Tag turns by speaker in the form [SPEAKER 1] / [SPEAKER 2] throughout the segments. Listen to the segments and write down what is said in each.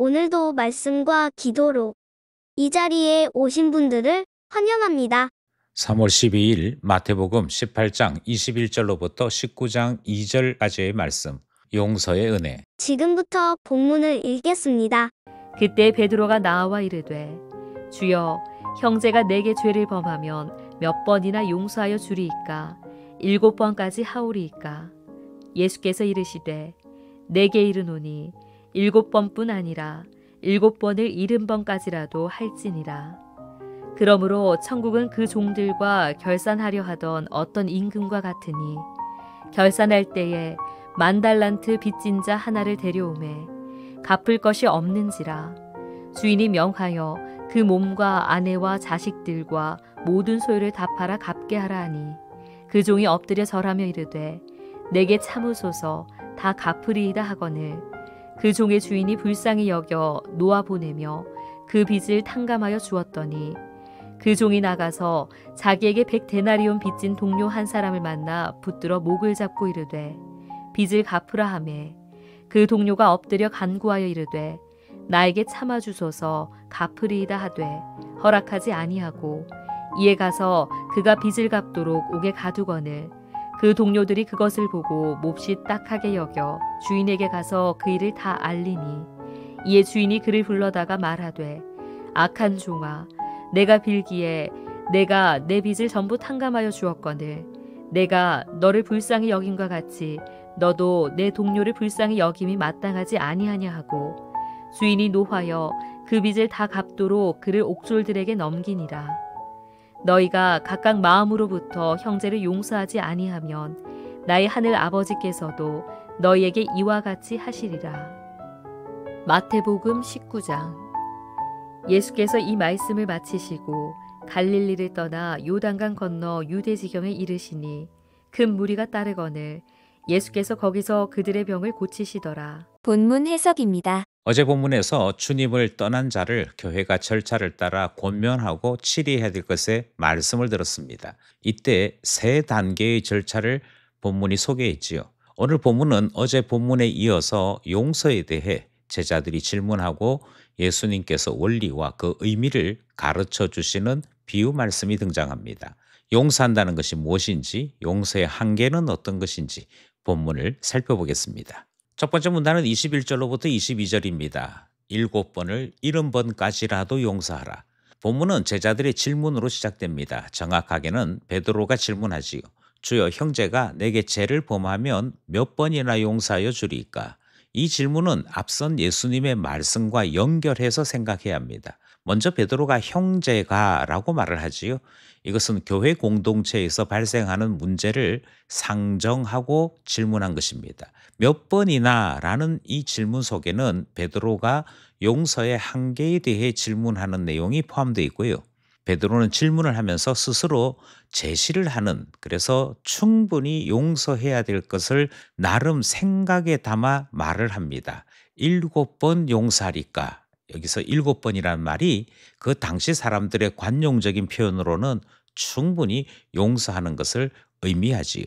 [SPEAKER 1] 오늘도 말씀과 기도로 이 자리에 오신 분들을 환영합니다.
[SPEAKER 2] 3월 12일 마태복음 18장 21절로부터 19장 2절까지의 말씀, 용서의 은혜.
[SPEAKER 1] 지금부터 본문을 읽겠습니다.
[SPEAKER 3] 그때 베드로가 나와 이르되 주여 형제가 내게 죄를 범하면 몇 번이나 용서하여 주리이까 7번까지 하오리이까. 예수께서 이르시되 내게 이르노니 7번뿐 아니라 7번을 70번까지라도 할지니라. 그러므로 천국은 그 종들과 결산하려 하던 어떤 임금과 같으니 결산할 때에 10,000달란트 빚진 자 하나를 데려오매 갚을 것이 없는지라. 주인이 명하여 그 몸과 아내와 자식들과 모든 소유를 다 팔아 갚게 하라 하니 그 종이 엎드려 절하며 이르되 내게 참으소서 다 갚으리이다 하거늘 그 종의 주인이 불쌍히 여겨 놓아 보내며 그 빚을 탕감하여 주었더니 그 종이 나가서 자기에게 100데나리온 빚진 동료 한 사람을 만나 붙들어 목을 잡고 이르되 빚을 갚으라 하매 그 동료가 엎드려 간구하여 이르되 나에게 참아주소서 갚으리이다 하되 허락하지 아니하고 이에 가서 그가 빚을 갚도록 옥에 가두거늘 그 동료들이 그것을 보고 몹시 딱하게 여겨 주인에게 가서 그 일을 다 알리니 이에 주인이 그를 불러다가 말하되 악한 종아 내가 빌기에 내가 내 빚을 전부 탕감하여 주었거늘 내가 너를 불쌍히 여김과 같이 너도 내 동료를 불쌍히 여김이 마땅하지 아니하냐 하고 주인이 노하여 그 빚을 다 갚도록 그를 옥졸들에게 넘기니라. 너희가 각각 마음으로부터 형제를 용서하지 아니하면 나의 하늘 아버지께서도 너희에게 이와 같이 하시리라. 마태복음 19장. 예수께서 이 말씀을 마치시고 갈릴리를 떠나 요단강 건너 유대 지경에 이르시니 큰 무리가 따르거늘 예수께서 거기서 그들의 병을 고치시더라.
[SPEAKER 4] 본문 해석입니다.
[SPEAKER 2] 어제 본문에서 주님을 떠난 자를 교회가 절차를 따라 권면하고 치리해야 될 것에 말씀을 들었습니다. 이때 세 단계의 절차를 본문이 소개했지요. 오늘 본문은 어제 본문에 이어서 용서에 대해 제자들이 질문하고 예수님께서 원리와 그 의미를 가르쳐 주시는 비유 말씀이 등장합니다. 용서한다는 것이 무엇인지, 용서의 한계는 어떤 것인지 본문을 살펴보겠습니다. 첫 번째 문단은 21절로부터 22절입니다. 7번을 70번까지라도 용서하라. 본문은 제자들의 질문으로 시작됩니다. 정확하게는 베드로가 질문하지요. 주여 형제가 내게 죄를 범하면 몇 번이나 용서하여 주리이까? 이 질문은 앞선 예수님의 말씀과 연결해서 생각해야 합니다. 먼저 베드로가 형제가라고 말을 하지요. 이것은 교회 공동체에서 발생하는 문제를 상정하고 질문한 것입니다. 몇 번이나 라는 이 질문 속에는 베드로가 용서의 한계에 대해 질문하는 내용이 포함되어 있고요. 베드로는 질문을 하면서 스스로 제시를 하는, 그래서 충분히 용서해야 될 것을 나름 생각에 담아 말을 합니다. 7번 용서하리까? 여기서 7번이라는 말이 그 당시 사람들의 관용적인 표현으로는 충분히 용서하는 것을 의미하지요.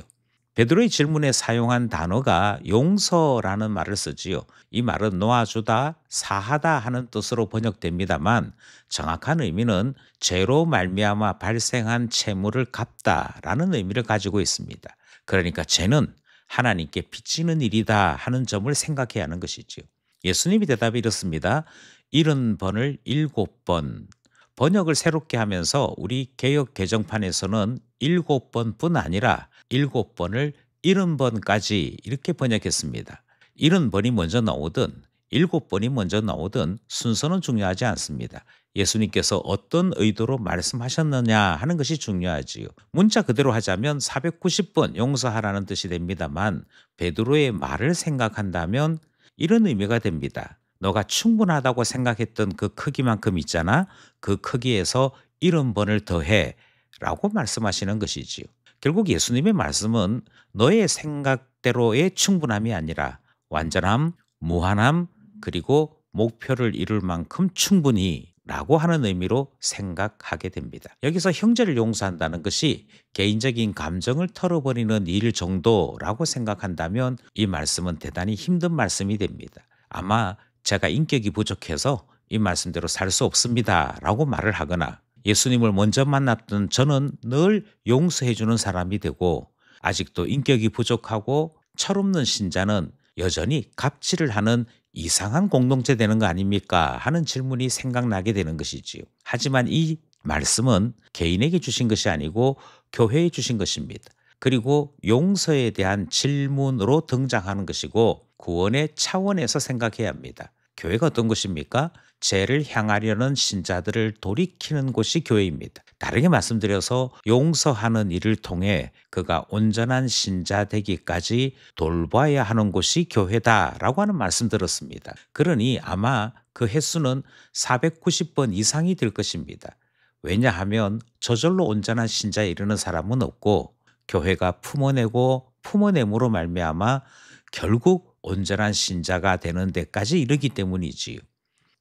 [SPEAKER 2] 베드로의 질문에 사용한 단어가 용서라는 말을 쓰지요. 이 말은 놓아주다, 사하다 하는 뜻으로 번역됩니다만 정확한 의미는 죄로 말미암아 발생한 채무를 갚다라는 의미를 가지고 있습니다. 그러니까 죄는 하나님께 빚지는 일이다 하는 점을 생각해야 하는 것이지요. 예수님이 대답이 이렇습니다. 70번을 7번. 번역을 새롭게 하면서 우리 개역 개정판에서는 7번뿐 아니라 7번을 70번까지 이렇게 번역했습니다. 70번이 먼저 나오든 7번이 먼저 나오든 순서는 중요하지 않습니다. 예수님께서 어떤 의도로 말씀하셨느냐 하는 것이 중요하지요. 문자 그대로 하자면 490번 용서하라는 뜻이 됩니다만 베드로의 말을 생각한다면 이런 의미가 됩니다. 너가 충분하다고 생각했던 그 크기만큼 있잖아. 그 크기에서 70번을 더해 라고 말씀하시는 것이지요. 결국 예수님의 말씀은 너의 생각대로의 충분함이 아니라 완전함, 무한함, 그리고 목표를 이룰 만큼 충분히 라고 하는 의미로 생각하게 됩니다. 여기서 형제를 용서한다는 것이 개인적인 감정을 털어버리는 일 정도라고 생각한다면 이 말씀은 대단히 힘든 말씀이 됩니다. 아마 제가 인격이 부족해서 이 말씀대로 살 수 없습니다 라고 말을 하거나 예수님을 먼저 만났던 저는 늘 용서해 주는 사람이 되고 아직도 인격이 부족하고 철없는 신자는 여전히 갑질을 하는 이상한 공동체 되는 거 아닙니까? 하는 질문이 생각나게 되는 것이지요. 하지만 이 말씀은 개인에게 주신 것이 아니고 교회에 주신 것입니다. 그리고 용서에 대한 질문으로 등장하는 것이고 구원의 차원에서 생각해야 합니다. 교회가 어떤 곳입니까? 죄를 향하려는 신자들을 돌이키는 곳이 교회입니다. 다르게 말씀드려서 용서하는 일을 통해 그가 온전한 신자 되기까지 돌봐야 하는 곳이 교회다라고 하는 말씀 들었습니다. 그러니 아마 그 횟수는 490번 이상이 될 것입니다. 왜냐하면 저절로 온전한 신자에 이르는 사람은 없고 교회가 품어내고 품어냄으로 말미암아 결국 온전한 신자가 되는 데까지 이르기 때문이지요.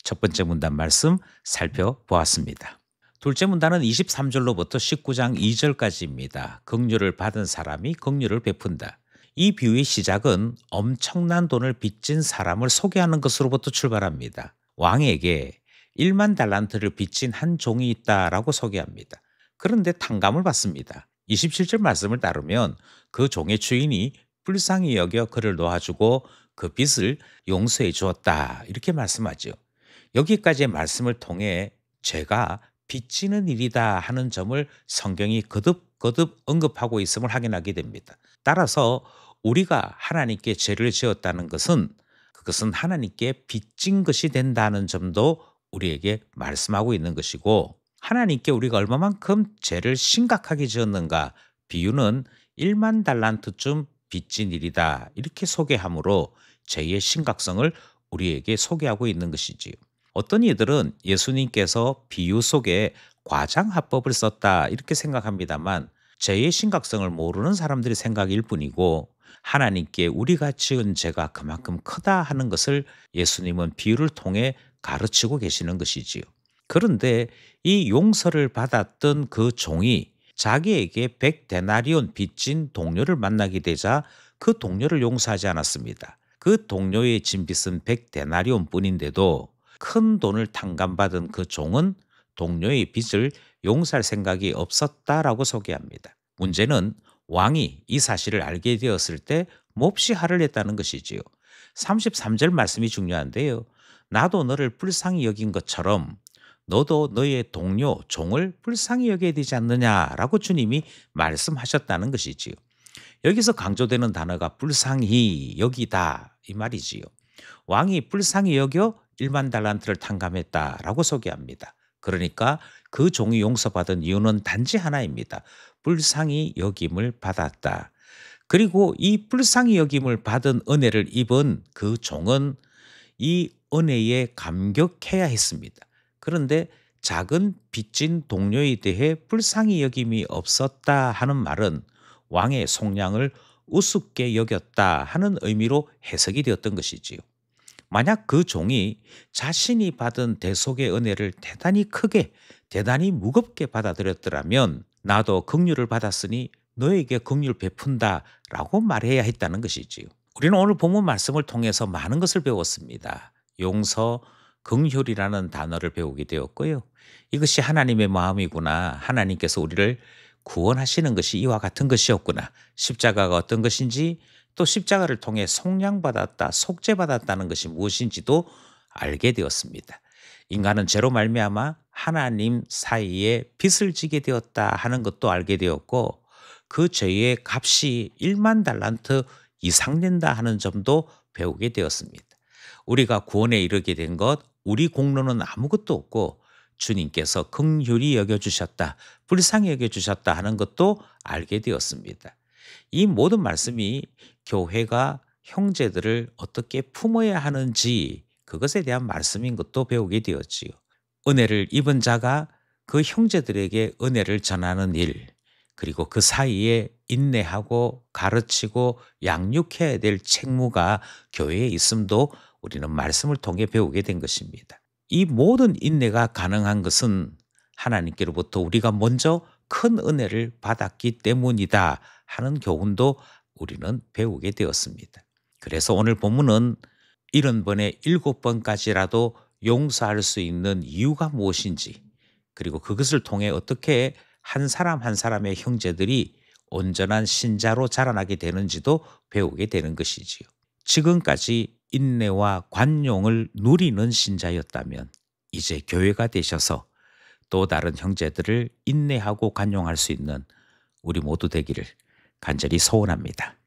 [SPEAKER 2] 첫 번째 문단 말씀 살펴보았습니다. 둘째 문단은 23절로부터 19장 2절까지입니다. 긍휼을 받은 사람이 긍휼을 베푼다. 이 비유의 시작은 엄청난 돈을 빚진 사람을 소개하는 것으로부터 출발합니다. 왕에게 1만 달란트를 빚진 한 종이 있다라고 소개합니다. 그런데 탕감을 받습니다. 27절 말씀을 따르면 그 종의 주인이 불쌍히 여겨 그를 놓아주고 그 빚을 용서해 주었다 이렇게 말씀하죠. 여기까지의 말씀을 통해 죄가 빚지는 일이다 하는 점을 성경이 거듭거듭 언급하고 있음을 확인하게 됩니다. 따라서 우리가 하나님께 죄를 지었다는 것은 그것은 하나님께 빚진 것이 된다는 점도 우리에게 말씀하고 있는 것이고 하나님께 우리가 얼마만큼 죄를 심각하게 지었는가 비유는 1만 달란트쯤 빚진 일이다 이렇게 소개하므로 죄의 심각성을 우리에게 소개하고 있는 것이지요. 어떤 이들은 예수님께서 비유 속에 과장화법을 썼다 이렇게 생각합니다만 죄의 심각성을 모르는 사람들의 생각일 뿐이고 하나님께 우리가 지은 죄가 그만큼 크다 하는 것을 예수님은 비유를 통해 가르치고 계시는 것이지요. 그런데 이 용서를 받았던 그 종이 자기에게 100데나리온 빚진 동료를 만나게 되자 그 동료를 용서하지 않았습니다. 그 동료의 진 빚은 100데나리온 뿐인데도 큰 돈을 탕감받은 그 종은 동료의 빚을 용서할 생각이 없었다라고 소개합니다. 문제는 왕이 이 사실을 알게 되었을 때 몹시 화를 냈다는 것이지요. 33절 말씀이 중요한데요. 나도 너를 불쌍히 여긴 것처럼 너도 너의 동료 종을 불쌍히 여겨야 되지 않느냐라고 주님이 말씀하셨다는 것이지요. 여기서 강조되는 단어가 불쌍히 여기다 이 말이지요. 왕이 불쌍히 여겨 1만 달란트를 탕감했다라고 소개합니다. 그러니까 그 종이 용서받은 이유는 단지 하나입니다. 불쌍히 여김을 받았다. 그리고 이 불쌍히 여김을 받은 은혜를 입은 그 종은 이 은혜에 감격해야 했습니다. 그런데 작은 빚진 동료에 대해 불쌍히 여김이 없었다 하는 말은 왕의 속량을 우습게 여겼다 하는 의미로 해석이 되었던 것이지요. 만약 그 종이 자신이 받은 대속의 은혜를 대단히 크게 대단히 무겁게 받아들였더라면 나도 긍휼을 받았으니 너에게 긍휼 베푼다라고 말해야 했다는 것이지요. 우리는 오늘 본문 말씀을 통해서 많은 것을 배웠습니다. 용서, 긍휼이라는 단어를 배우게 되었고요. 이것이 하나님의 마음이구나. 하나님께서 우리를 구원하시는 것이 이와 같은 것이었구나. 십자가가 어떤 것인지 또 십자가를 통해 속량받았다, 속죄받았다는 것이 무엇인지도 알게 되었습니다. 인간은 죄로 말미암아 하나님 사이에 빚을 지게 되었다 하는 것도 알게 되었고 그 죄의 값이 1만 달란트 이상 된다 하는 점도 배우게 되었습니다. 우리가 구원에 이르게 된 것, 우리 공로는 아무것도 없고 주님께서 긍휼히 여겨주셨다, 불쌍히 여겨주셨다 하는 것도 알게 되었습니다. 이 모든 말씀이 교회가 형제들을 어떻게 품어야 하는지 그것에 대한 말씀인 것도 배우게 되었지요. 은혜를 입은 자가 그 형제들에게 은혜를 전하는 일, 그리고 그 사이에 인내하고 가르치고 양육해야 될 책무가 교회에 있음도 우리는 말씀을 통해 배우게 된 것입니다. 이 모든 인내가 가능한 것은 하나님께로부터 우리가 먼저 큰 은혜를 받았기 때문이다 하는 교훈도 우리는 배우게 되었습니다. 그래서 오늘 본문은 70번에 7번까지라도 용서할 수 있는 이유가 무엇인지, 그리고 그것을 통해 어떻게 한 사람 한 사람의 형제들이 온전한 신자로 자라나게 되는지도 배우게 되는 것이지요. 지금까지 인내와 관용을 누리는 신자였다면 이제 교회가 되셔서 또 다른 형제들을 인내하고 관용할 수 있는 우리 모두 되기를 간절히 소원합니다.